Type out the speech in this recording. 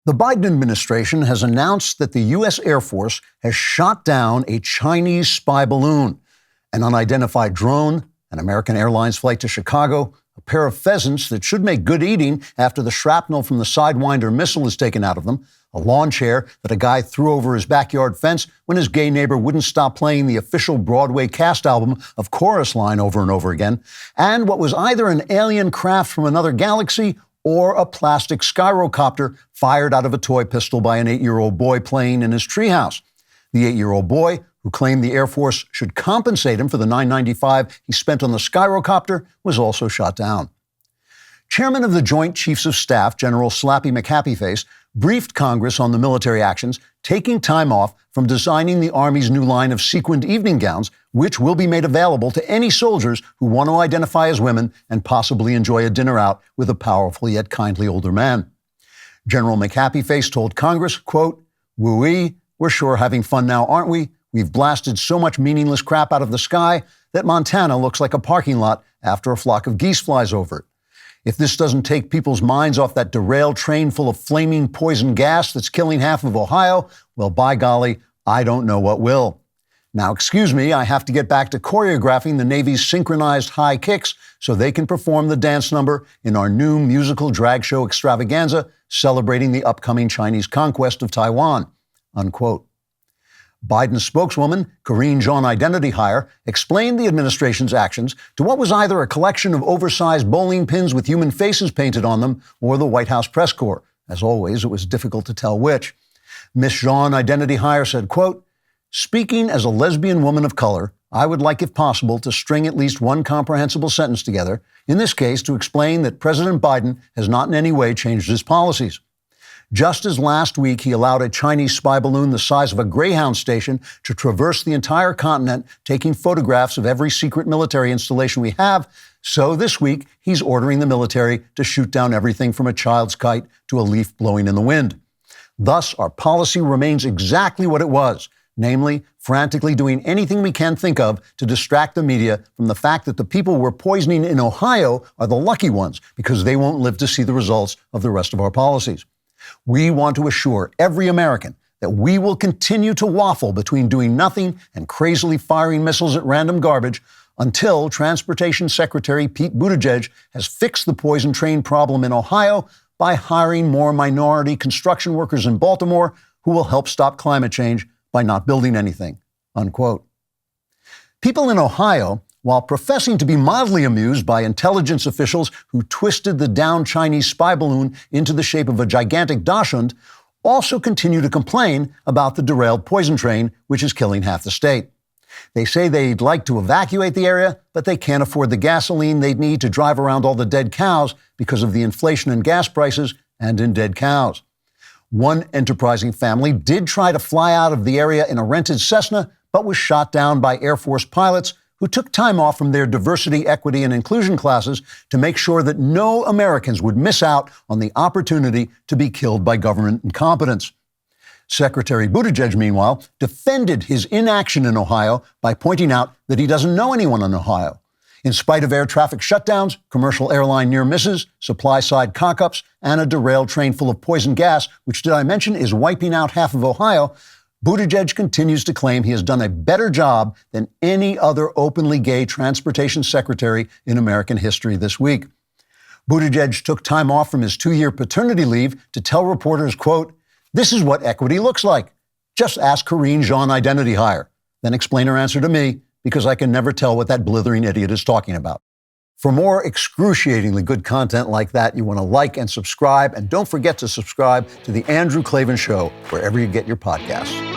The Biden administration has announced that the U.S. Air Force has shot down a Chinese spy balloon, an unidentified drone, an American Airlines flight to Chicago, a pair of pheasants that should make good eating after the shrapnel from the Sidewinder missile is taken out of them, a lawn chair that a guy threw over his backyard fence when his gay neighbor wouldn't stop playing the official Broadway cast album of Chorus Line over and over again, and what was either an alien craft from another galaxy or a plastic skyrocopter fired out of a toy pistol by an 8-year-old boy playing in his treehouse. The 8-year-old boy, who claimed the Air Force should compensate him for the $995 he spent on the skyrocopter, was also shot down. Chairman of the Joint Chiefs of Staff, General Slappy McHappyface, briefed Congress on the military actions, taking time off from designing the Army's new line of sequined evening gowns, which will be made available to any soldiers who want to identify as women and possibly enjoy a dinner out with a powerful yet kindly older man. General McHappyface told Congress, quote, "Woo-wee, we're sure having fun now, aren't we? We've blasted so much meaningless crap out of the sky that Montana looks like a parking lot after a flock of geese flies over it. If this doesn't take people's minds off that derailed train full of flaming poison gas that's killing half of Ohio, well, by golly, I don't know what will. Now, excuse me, I have to get back to choreographing the Navy's synchronized high kicks so they can perform the dance number in our new musical drag show extravaganza celebrating the upcoming Chinese conquest of Taiwan," unquote. Biden's spokeswoman, Karine Jean-Identity Hire, explained the administration's actions to what was either a collection of oversized bowling pins with human faces painted on them or the White House press corps. As always, it was difficult to tell which. Ms. Jean-Identity Hire said, quote, "Speaking as a lesbian woman of color, I would like, if possible, to string at least one comprehensible sentence together, in this case to explain that President Biden has not in any way changed his policies. Just as last week he allowed a Chinese spy balloon the size of a Greyhound station to traverse the entire continent, taking photographs of every secret military installation we have, so this week he's ordering the military to shoot down everything from a child's kite to a leaf blowing in the wind. Thus, our policy remains exactly what it was, namely, frantically doing anything we can think of to distract the media from the fact that the people we're poisoning in Ohio are the lucky ones because they won't live to see the results of the rest of our policies. We want to assure every American that we will continue to waffle between doing nothing and crazily firing missiles at random garbage until Transportation Secretary Pete Buttigieg has fixed the poison train problem in Ohio by hiring more minority construction workers in Baltimore who will help stop climate change by not building anything," unquote. People in Ohio, while professing to be mildly amused by intelligence officials who twisted the downed Chinese spy balloon into the shape of a gigantic dachshund, also continue to complain about the derailed poison train, which is killing half the state. They say they'd like to evacuate the area, but they can't afford the gasoline they'd need to drive around all the dead cows because of the inflation in gas prices and in dead cows. One enterprising family did try to fly out of the area in a rented Cessna, but was shot down by Air Force pilots who took time off from their diversity, equity, and inclusion classes to make sure that no Americans would miss out on the opportunity to be killed by government incompetence. Secretary Buttigieg, meanwhile, defended his inaction in Ohio by pointing out that he doesn't know anyone in Ohio. In spite of air traffic shutdowns, commercial airline near misses, supply-side cock-ups, and a derailed train full of poison gas, which, did I mention, is wiping out half of Ohio, Buttigieg continues to claim he has done a better job than any other openly gay transportation secretary in American history this week. Buttigieg took time off from his 2-year paternity leave to tell reporters, quote, "This is what equity looks like. Just ask Karine Jean-Identity Hire. Then explain her answer to me, because I can never tell what that blithering idiot is talking about." For more excruciatingly good content like that, you want to like and subscribe, and don't forget to subscribe to The Andrew Klavan Show wherever you get your podcasts.